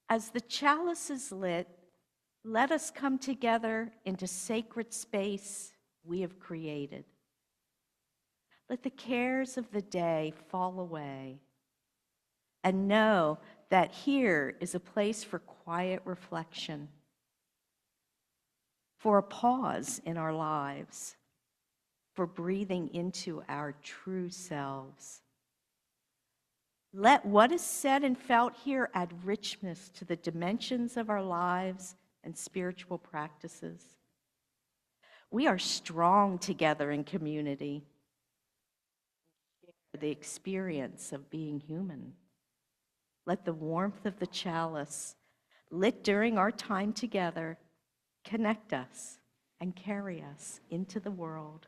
As the chalice is lit, let us come together into sacred space we have created. Let the cares of the day fall away and know that here is a place for quiet reflection, for a pause in our lives, for breathing into our true selves. Let what is said and felt here add richness to the dimensions of our lives and spiritual practices. We are strong together in community. The experience of being human. Let the warmth of the chalice, lit during our time together, connect us and carry us into the world.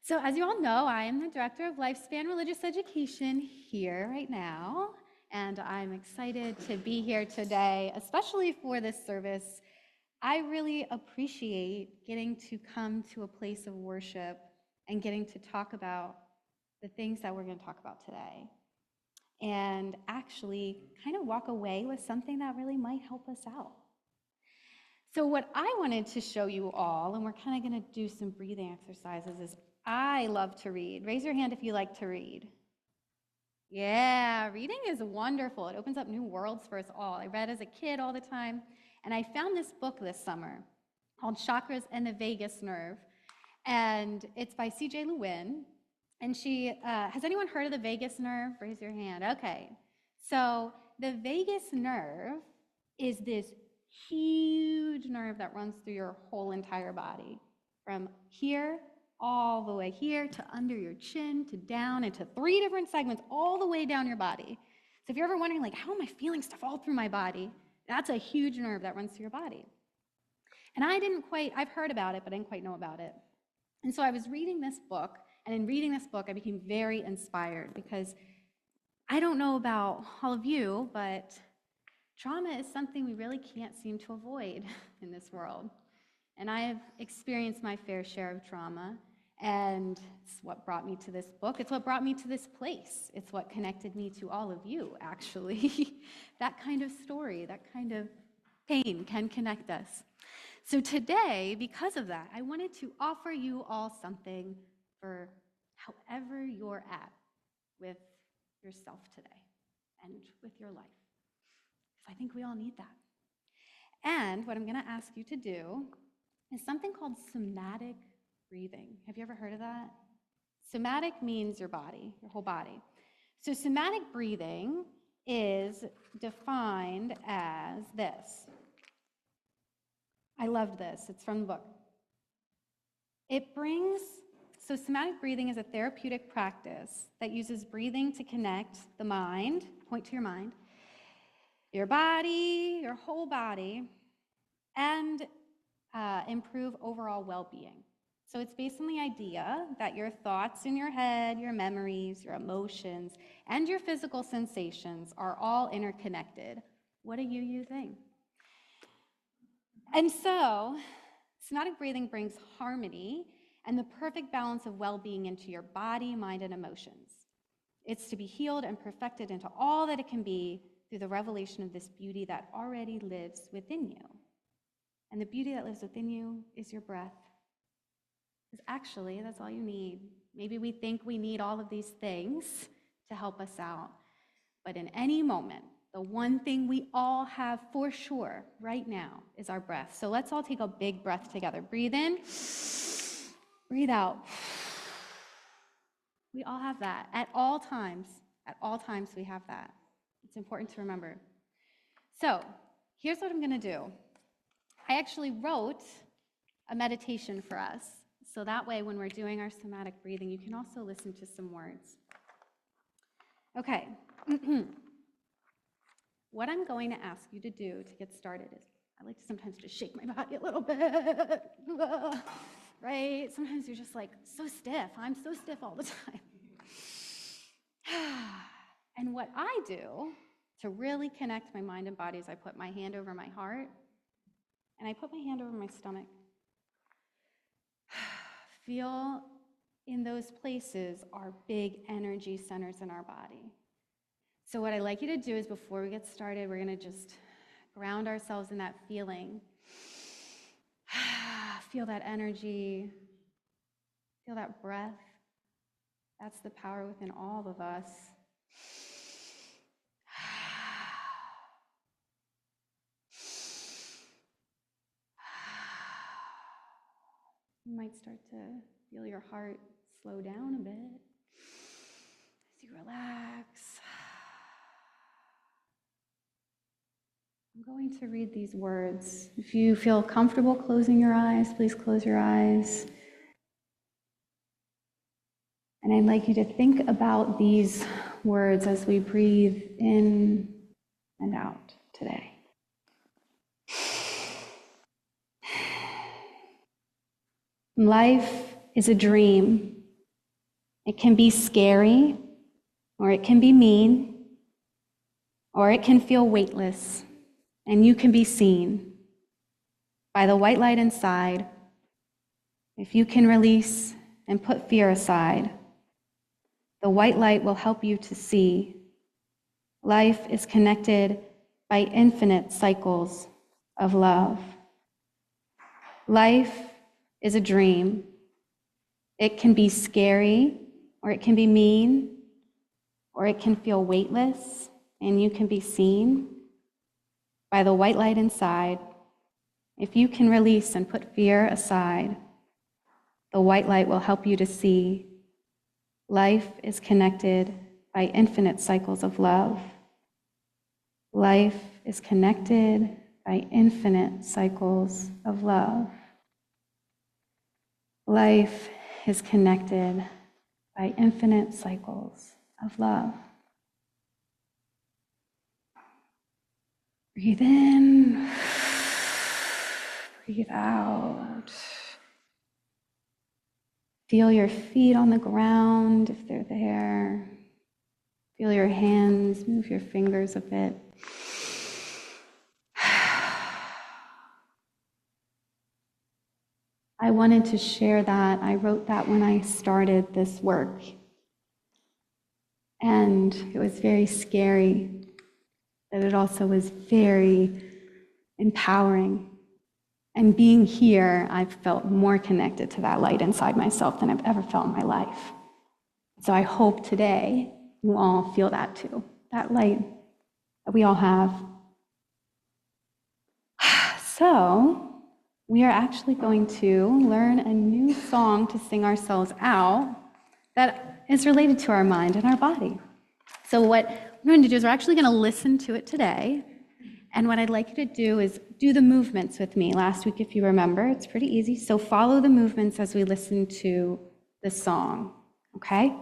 So as you all know, I am the Director of Lifespan Religious Education here right now, and I'm excited to be here today, especially for this service. I really appreciate getting to come to a place of worship and getting to talk about the things that we're going to talk about today, and actually kind of walk away with something that really might help us out. So what I wanted to show you all, and we're kind of going to do some breathing exercises, is I love to read. Raise your hand if you like to read. Yeah, reading is wonderful. It opens up new worlds for us all. I read as a kid all the time, and I found this book this summer called Chakras and the Vagus Nerve, and it's by C.J. Lewin, and she, has anyone heard of the vagus nerve? Raise your hand. Okay, so the vagus nerve is this huge nerve that runs through your whole entire body, from here all the way here to under your chin to down into 3 different segments all the way down your body. So if you're ever wondering, like, how am I feeling stuff all through my body? That's a huge nerve that runs through your body. And I've heard about it, but I didn't quite know about it. And so I was reading this book, And in reading this book, I became very inspired because I don't know about all of you, but trauma is something we really can't seem to avoid in this world. And I have experienced my fair share of trauma, and it's what brought me to this book. It's what brought me to this place. It's what connected me to all of you, actually. That kind of story, that kind of pain can connect us. So today, because of that, I wanted to offer you all something for however you're at with yourself today and with your life. Because I think we all need that. And what I'm going to ask you to do is something called somatic breathing. Have you ever heard of that? Somatic means your body, your whole body. So somatic breathing is defined as this. I loved this. It's from the book. So somatic breathing is a therapeutic practice that uses breathing to connect the mind, point to your mind, your body, your whole body, and improve overall well-being. So it's based on the idea that your thoughts in your head, your memories, your emotions, and your physical sensations are all interconnected. What are you using? And so, somatic breathing brings harmony and the perfect balance of well-being into your body, mind, and emotions. It's to be healed and perfected into all that it can be through the revelation of this beauty that already lives within you. And the beauty that lives within you is your breath. Because actually, that's all you need. Maybe we think we need all of these things to help us out. But in any moment, the one thing we all have for sure right now is our breath. So let's all take a big breath together. Breathe in, breathe out. We all have that at all times. At all times, we have that. It's important to remember. So here's what I'm going to do. I actually wrote a meditation for us. So that way, when we're doing our somatic breathing, you can also listen to some words. Okay. What I'm going to ask you to do to get started is, I like to sometimes just shake my body a little bit, right? Sometimes you're just like so stiff. I'm so stiff all the time. And what I do to really connect my mind and body is I put my hand over my heart and I put my hand over my stomach. Feel in those places are big energy centers in our body. So what I'd like you to do is before we get started, we're going to just ground ourselves in that feeling. Feel that energy. Feel that breath. That's the power within all of us. You might start to feel your heart slow down a bit as you relax. I'm going to read these words. If you feel comfortable closing your eyes, please close your eyes. And I'd like you to think about these words as we breathe in and out today. Life is a dream. It can be scary, or it can be mean, or it can feel weightless, and you can be seen by the white light inside. If you can release and put fear aside, the white light will help you to see. Life is connected by infinite cycles of love. Life is a dream. It can be scary, or it can be mean, or it can feel weightless, and you can be seen by the white light inside. If you can release and put fear aside, the white light will help you to see. Life is connected by infinite cycles of love. Life is connected by infinite cycles of love. Life is connected by infinite cycles of love. Breathe in, breathe out. Feel your feet on the ground if they're there. Feel your hands, move your fingers a bit. I wanted to share that. I wrote that when I started this work. And it was very scary, but it also was very empowering. And being here, I've felt more connected to that light inside myself than I've ever felt in my life. So I hope today you all feel that too, that light that we all have. So we are actually going to learn a new song to sing ourselves out that is related to our mind and our body. So what we're going to do is we're actually going to listen to it today. And what I'd like you to do is do the movements with me. Last week, if you remember, it's pretty easy. So follow the movements as we listen to the song, okay?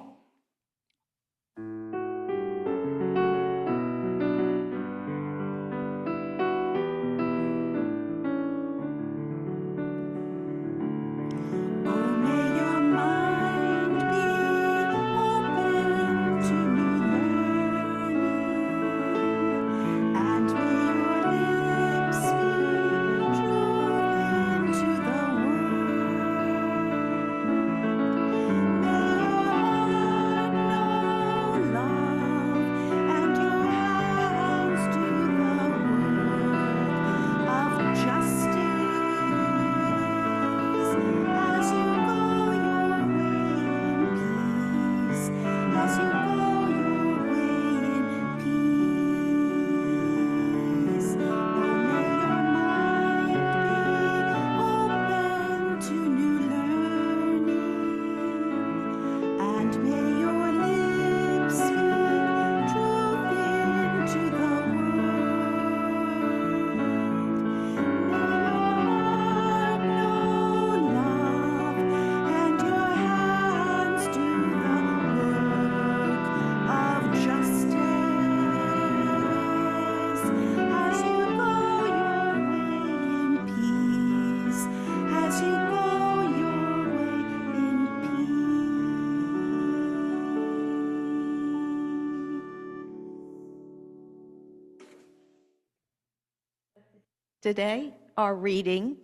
Today, our reading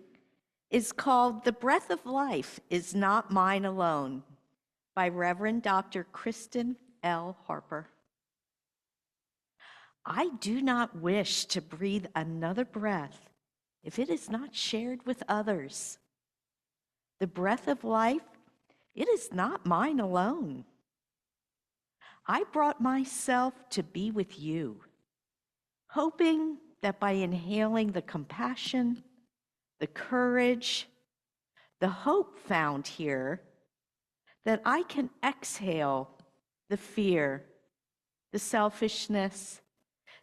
is called The Breath of Life is Not Mine Alone by Reverend Dr. Christin L. Harper. I do not wish to breathe another breath if it is not shared with others. The breath of life, it is not mine alone. I brought myself to be with you, hoping that by inhaling the compassion, the courage, the hope found here, that I can exhale the fear, the selfishness,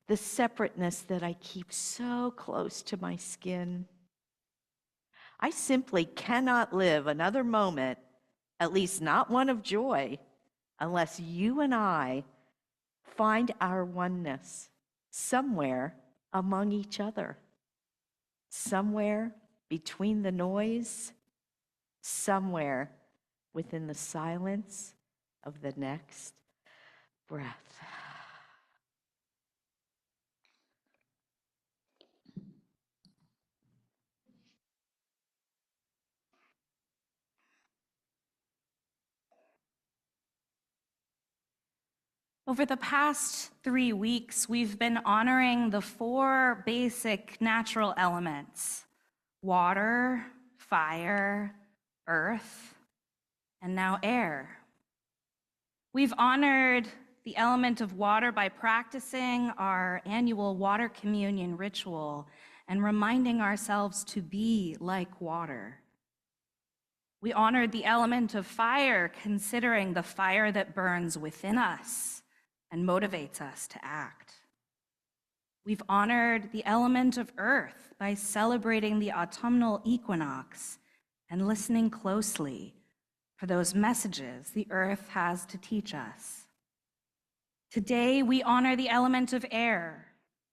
the separateness that I keep so close to my skin. I simply cannot live another moment, at least not one of joy, unless you and I find our oneness somewhere among each other, somewhere between the noise, somewhere within the silence of the next breath. Over the past 3 weeks, we've been honoring the 4 basic natural elements: water, fire, earth, and now air. We've honored the element of water by practicing our annual water communion ritual and reminding ourselves to be like water. We honored the element of fire, considering the fire that burns within us and motivates us to act. We've honored the element of earth by celebrating the autumnal equinox and listening closely for those messages the earth has to teach us. Today, we honor the element of air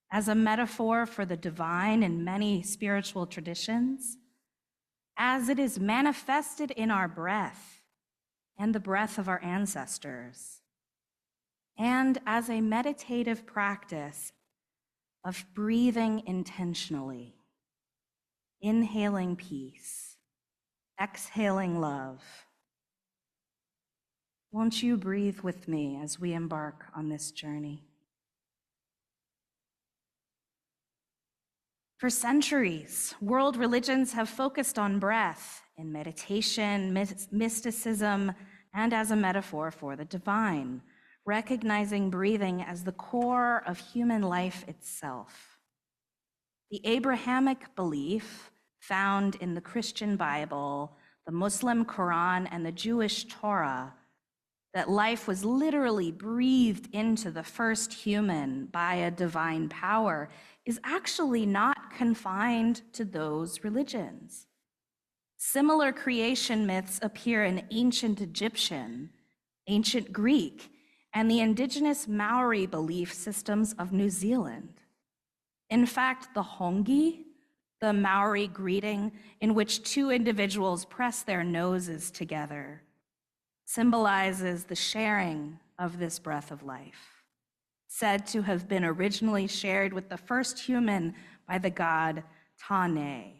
as a metaphor for the divine in many spiritual traditions, as it is manifested in our breath and the breath of our ancestors, and as a meditative practice of breathing intentionally, inhaling peace, exhaling love. Won't you breathe with me as we embark on this journey? For centuries, world religions have focused on breath in meditation, mysticism, and as a metaphor for the divine, recognizing breathing as the core of human life itself. The Abrahamic belief found in the Christian Bible, the Muslim Quran, and the Jewish Torah that life was literally breathed into the first human by a divine power is actually not confined to those religions. Similar creation myths appear in ancient Egyptian, ancient Greek, and the indigenous Maori belief systems of New Zealand. In fact, the hongi, the Maori greeting in which two individuals press their noses together, symbolizes the sharing of this breath of life, said to have been originally shared with the first human by the god Tane.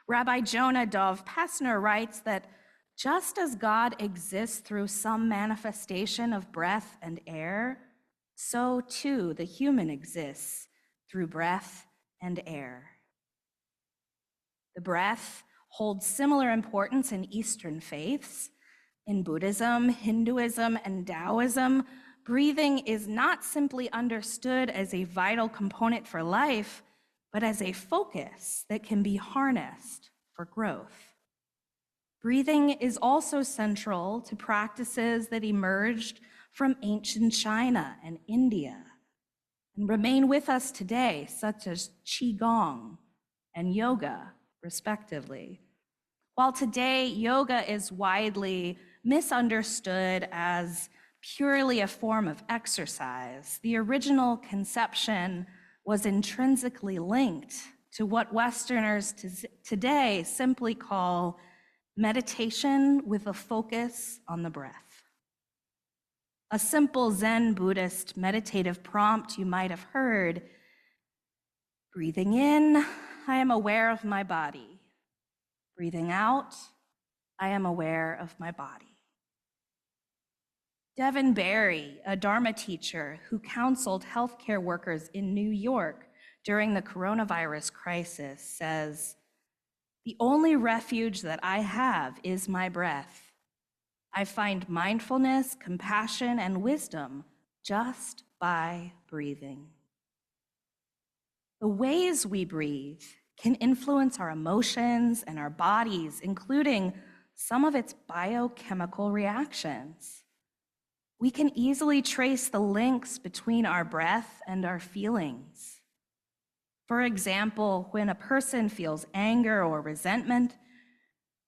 Rabbi Jonah Dov Pessner writes that just as God exists through some manifestation of breath and air, so too the human exists through breath and air. The breath holds similar importance in Eastern faiths. In Buddhism, Hinduism, and Taoism, breathing is not simply understood as a vital component for life, but as a focus that can be harnessed for growth. Breathing is also central to practices that emerged from ancient China and India and remain with us today, such as Qigong and yoga, respectively. While today yoga is widely misunderstood as purely a form of exercise, the original conception was intrinsically linked to what Westerners today simply call meditation with a focus on the breath. A simple Zen Buddhist meditative prompt you might have heard: breathing in, I am aware of my body. Breathing out, I am aware of my body. Devin Barry, a Dharma teacher who counseled healthcare workers in New York during the coronavirus crisis, says, "The only refuge that I have is my breath. I find mindfulness, compassion, and wisdom just by breathing." The ways we breathe can influence our emotions and our bodies, including some of its biochemical reactions. We can easily trace the links between our breath and our feelings. For example, when a person feels anger or resentment,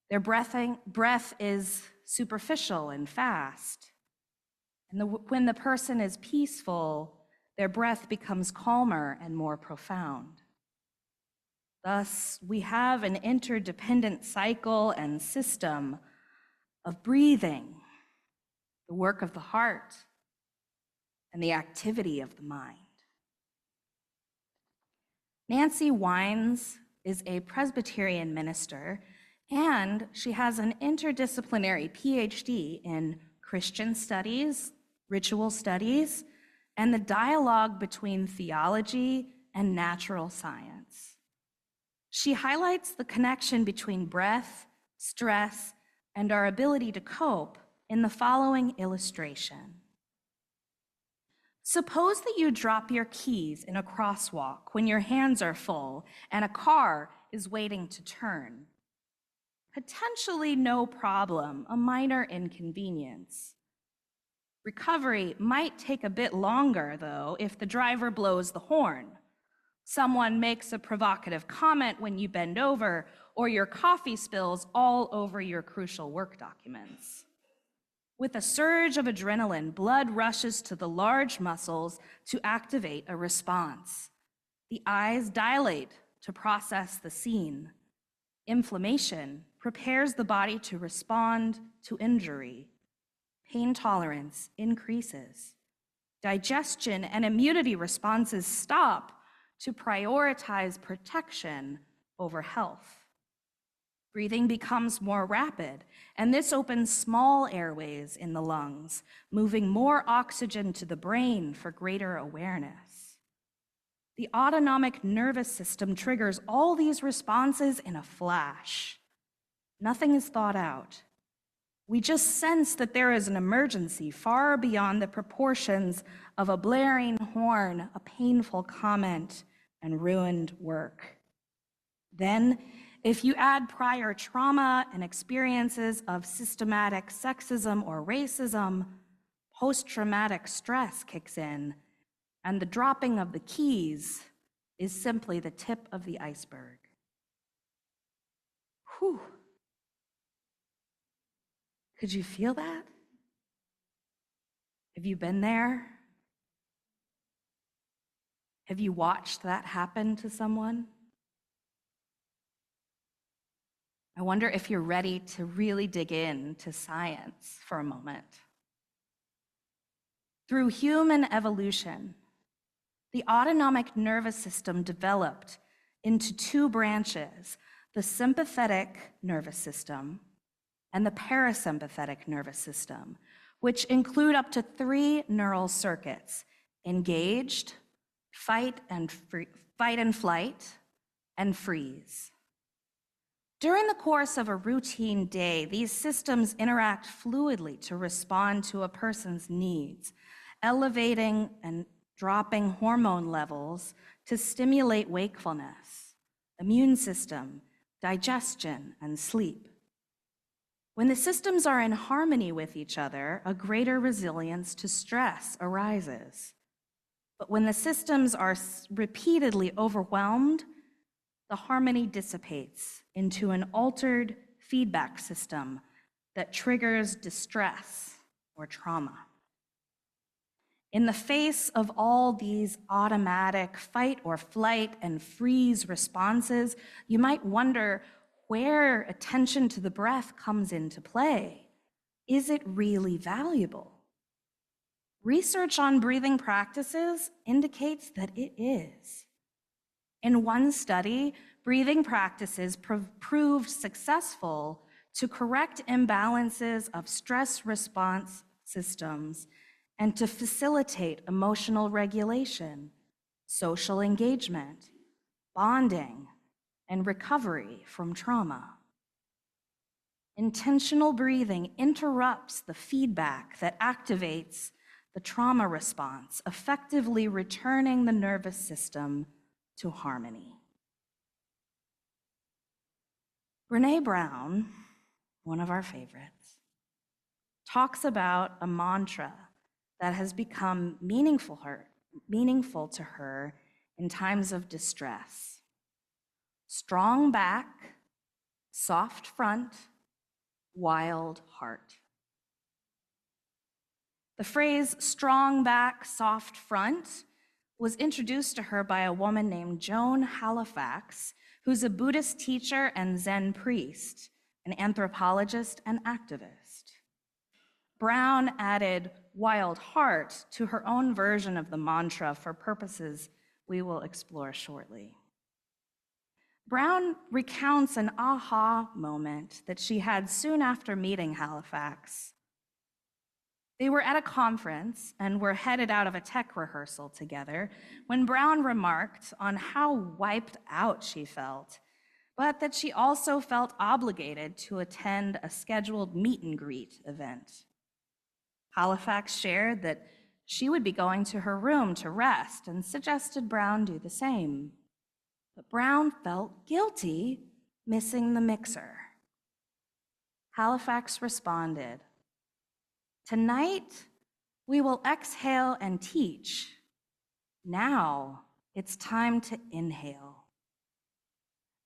their breath is superficial and fast. And when the person is peaceful, their breath becomes calmer and more profound. Thus, we have an interdependent cycle and system of breathing, the work of the heart, and the activity of the mind. Nancy Wines is a Presbyterian minister, and she has an interdisciplinary PhD in Christian studies, ritual studies, and the dialogue between theology and natural science. She highlights the connection between breath, stress, and our ability to cope in the following illustration. Suppose that you drop your keys in a crosswalk when your hands are full and a car is waiting to turn. Potentially no problem, a minor inconvenience. Recovery might take a bit longer, though, if the driver blows the horn. Someone makes a provocative comment when you bend over, or your coffee spills all over your crucial work documents. With a surge of adrenaline, blood rushes to the large muscles to activate a response. The eyes dilate to process the scene. Inflammation prepares the body to respond to injury. Pain tolerance increases. Digestion and immunity responses stop to prioritize protection over health. Breathing becomes more rapid, and this opens small airways in the lungs, moving more oxygen to the brain for greater awareness. The autonomic nervous system triggers all these responses in a flash. Nothing is thought out. We just sense that there is an emergency far beyond the proportions of a blaring horn, a painful comment, and ruined work. Then, if you add prior trauma and experiences of systematic sexism or racism, post-traumatic stress kicks in, and the dropping of the keys is simply the tip of the iceberg. Whew. Could you feel that? Have you been there? Have you watched that happen to someone? I wonder if you're ready to really dig into science for a moment. Through human evolution, the autonomic nervous system developed into two branches, the sympathetic nervous system and the parasympathetic nervous system, which include up to 3 neural circuits: engaged, fight and flight, and freeze. During the course of a routine day, these systems interact fluidly to respond to a person's needs, elevating and dropping hormone levels to stimulate wakefulness, immune system, digestion, and sleep. When the systems are in harmony with each other, a greater resilience to stress arises. But when the systems are repeatedly overwhelmed, the harmony dissipates into an altered feedback system that triggers distress or trauma. In the face of all these automatic fight or flight and freeze responses, you might wonder where attention to the breath comes into play. Is it really valuable? Research on breathing practices indicates that it is. In one study, breathing practices proved successful to correct imbalances of stress response systems and to facilitate emotional regulation, social engagement, bonding, and recovery from trauma. Intentional breathing interrupts the feedback that activates the trauma response, effectively returning the nervous system to harmony. Brené Brown, one of our favorites, talks about a mantra that has become meaningful to her in times of distress. Strong back, soft front, wild heart. The phrase strong back, soft front was introduced to her by a woman named Joan Halifax, who's a Buddhist teacher and Zen priest, an anthropologist and activist. Brown added wild heart to her own version of the mantra for purposes we will explore shortly. Brown recounts an aha moment that she had soon after meeting Halifax. They were at a conference and were headed out of a tech rehearsal together when Brown remarked on how wiped out she felt, but that she also felt obligated to attend a scheduled meet and greet event. Halifax shared that she would be going to her room to rest and suggested Brown do the same. But Brown felt guilty missing the mixer. Halifax responded, "Tonight, we will exhale and teach. Now, it's time to inhale."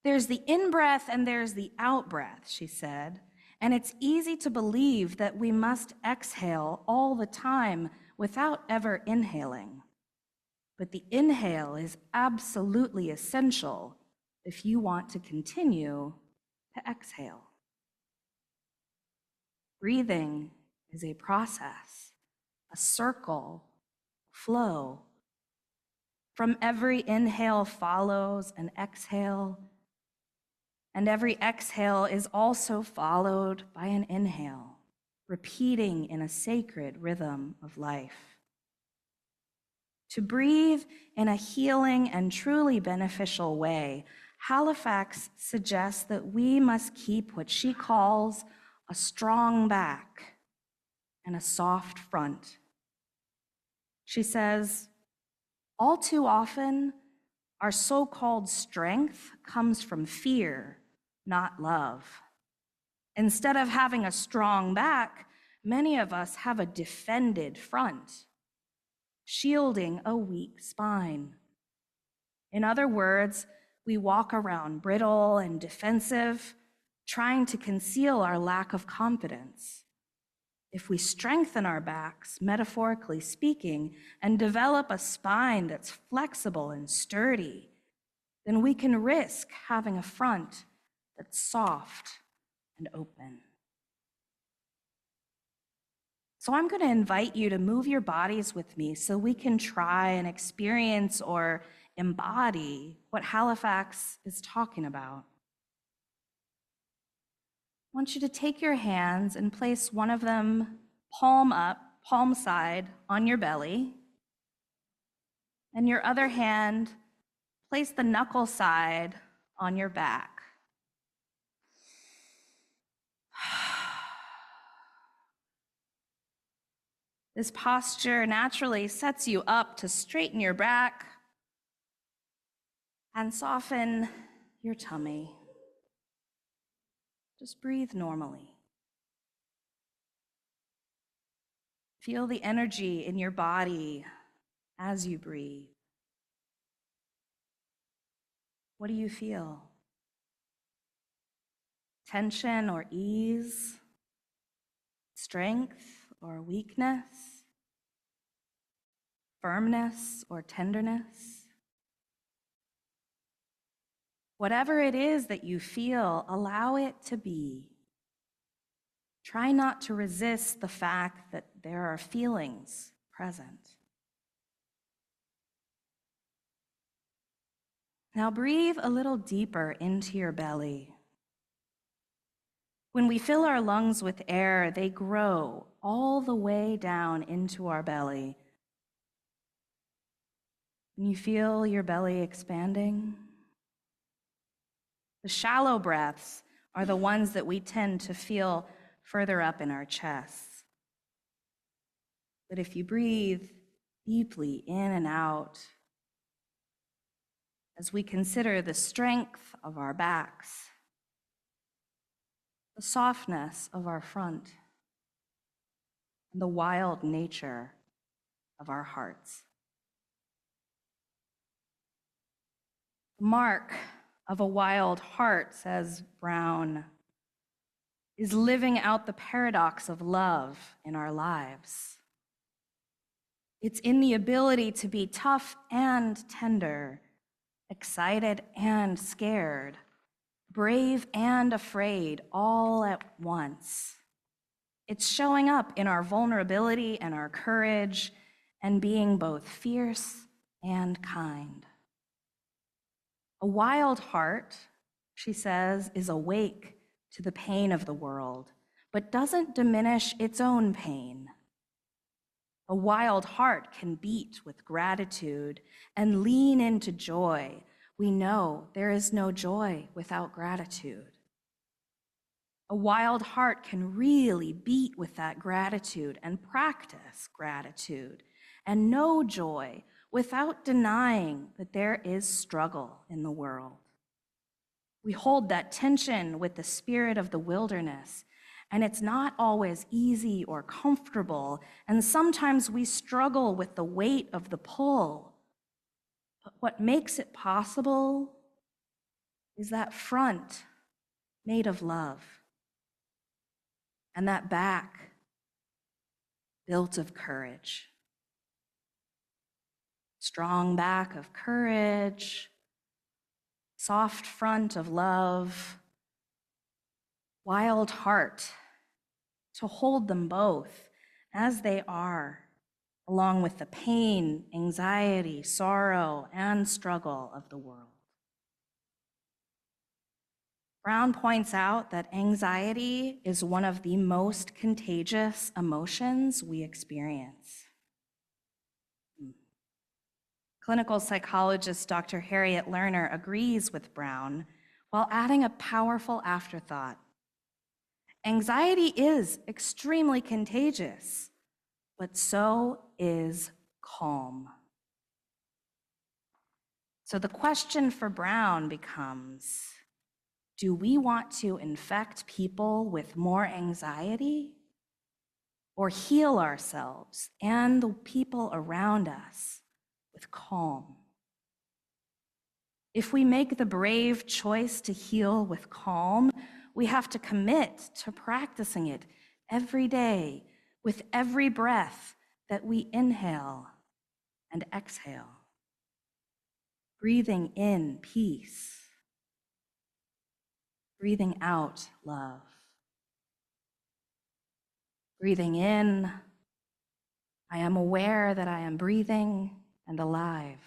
There's the in-breath and there's the out-breath, she said, and it's easy to believe that we must exhale all the time without ever inhaling. But the inhale is absolutely essential if you want to continue to exhale. Breathing is a process, a circle, flow. From every inhale follows an exhale, and every exhale is also followed by an inhale, repeating in a sacred rhythm of life. To breathe in a healing and truly beneficial way, Halifax suggests that we must keep what she calls a strong back and a soft front. She says, all too often, our so-called strength comes from fear, not love. Instead of having a strong back, many of us have a defended front, shielding a weak spine. In other words, we walk around brittle and defensive, trying to conceal our lack of confidence. If we strengthen our backs, metaphorically speaking, and develop a spine that's flexible and sturdy, then we can risk having a front that's soft and open. So I'm going to invite you to move your bodies with me so we can try and experience or embody what Halifax is talking about. I want you to take your hands and place one of them palm up, palm side on your belly, and your other hand, place the knuckle side on your back. This posture naturally sets you up to straighten your back and soften your tummy. Just breathe normally. Feel the energy in your body as you breathe. What do you feel? Tension or ease? Strength or weakness? Firmness or tenderness? Whatever it is that you feel, allow it to be. Try not to resist the fact that there are feelings present. Now breathe a little deeper into your belly. When we fill our lungs with air, they grow all the way down into our belly. Can you feel your belly expanding? The shallow breaths are the ones that we tend to feel further up in our chests. But if you breathe deeply in and out, as we consider the strength of our backs, the softness of our front, and the wild nature of our hearts. The mark of a wild heart, says Brown, is living out the paradox of love in our lives. It's in the ability to be tough and tender, excited and scared, brave and afraid all at once. It's showing up in our vulnerability and our courage and being both fierce and kind. A wild heart, she says, is awake to the pain of the world, but doesn't diminish its own pain. A wild heart can beat with gratitude and lean into joy. We know there is no joy without gratitude. A wild heart can really beat with that gratitude and practice gratitude and know joy without denying that there is struggle in the world. We hold that tension with the spirit of the wilderness, and it's not always easy or comfortable, and sometimes we struggle with the weight of the pull. But what makes it possible is that front made of love, and that back built of courage. Strong back of courage, soft front of love, wild heart to hold them both as they are, along with the pain, anxiety, sorrow, and struggle of the world. Brown points out that anxiety is one of the most contagious emotions we experience. Clinical psychologist Dr. Harriet Lerner agrees with Brown while adding a powerful afterthought. Anxiety is extremely contagious, but so is calm. So the question for Brown becomes, do we want to infect people with more anxiety or heal ourselves and the people around us with calm? If we make the brave choice to heal with calm, we have to commit to practicing it every day with every breath that we inhale and exhale. Breathing in peace, breathing out love. Breathing in, I am aware that I am breathing and alive.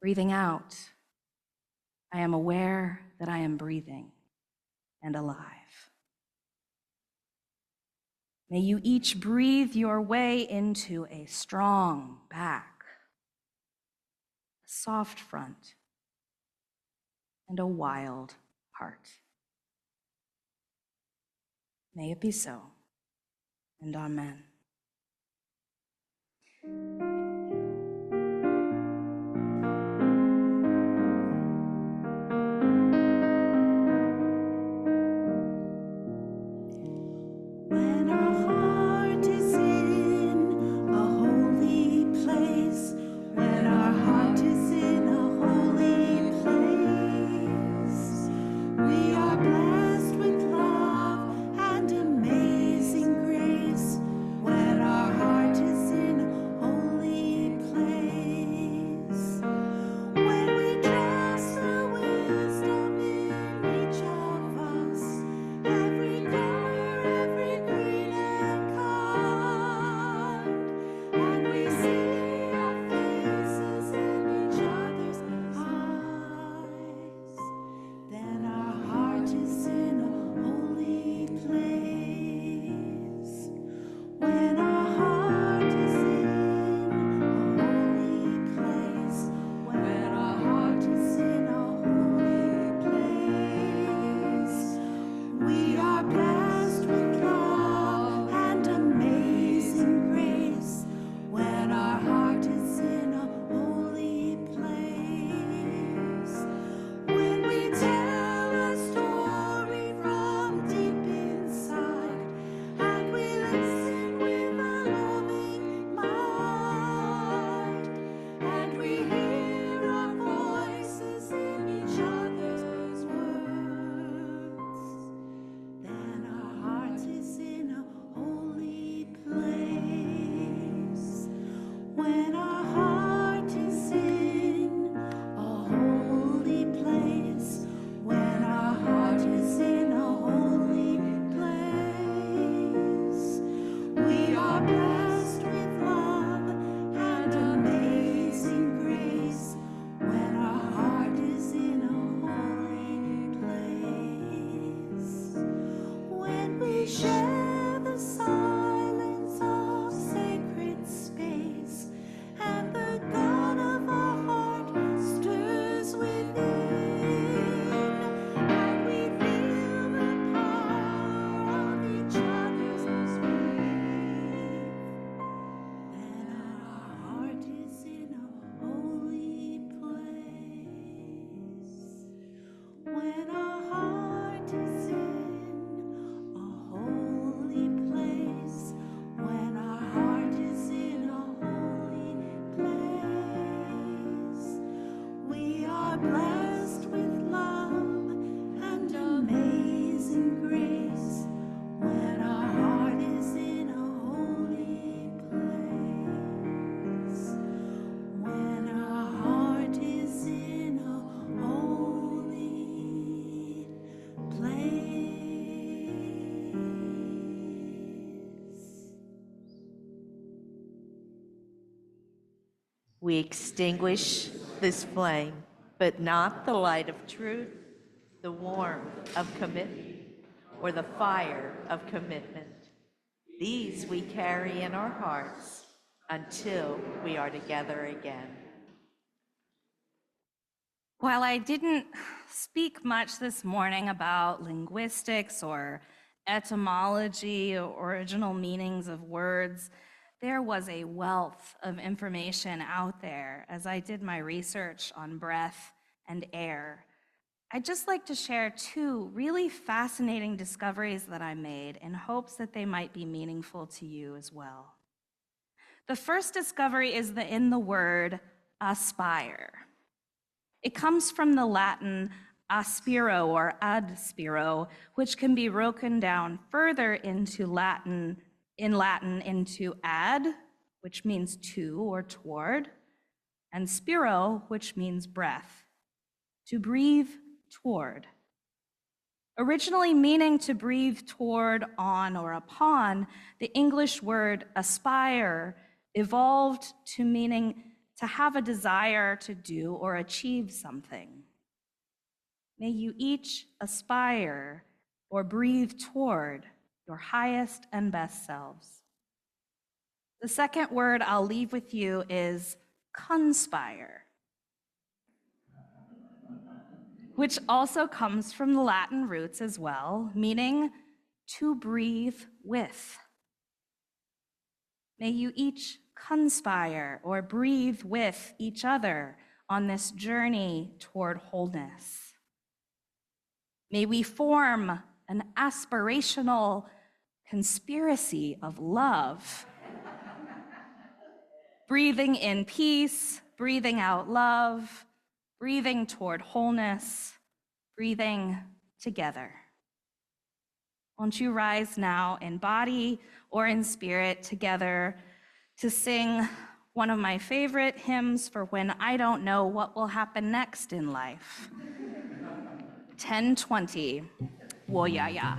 Breathing out, I am aware that I am breathing and alive. May you each breathe your way into a strong back, a soft front, and a wild heart. May it be so, and amen. When our heart is in a holy place, when our heart is in a holy place, we are blessed with love and amazing grace. When our heart is in a holy We extinguish this flame, but not the light of truth, the warmth of commitment, or the fire of commitment. These we carry in our hearts until we are together again. While I didn't speak much this morning about linguistics or etymology or original meanings of words, there was a wealth of information out there as I did my research on breath and air. I'd just like to share two really fascinating discoveries that I made in hopes that they might be meaningful to you as well. The first discovery is in the word aspire. It comes from the Latin aspiro or ad spiro, which can be broken down further into Latin into ad, which means to or toward, and spiro, which means breath, to breathe toward. Originally meaning to breathe toward, on, or upon, the English word aspire evolved to meaning to have a desire to do or achieve something. May you each aspire or breathe toward your highest and best selves. The second word I'll leave with you is conspire, which also comes from the Latin roots as well, meaning to breathe with. May you each conspire or breathe with each other on this journey toward wholeness. May we form an aspirational conspiracy of love, breathing in peace, breathing out love, breathing toward wholeness, breathing together. Won't you rise now in body or in spirit together to sing one of my favorite hymns for when I don't know what will happen next in life. 1020, Wo Ya Ya.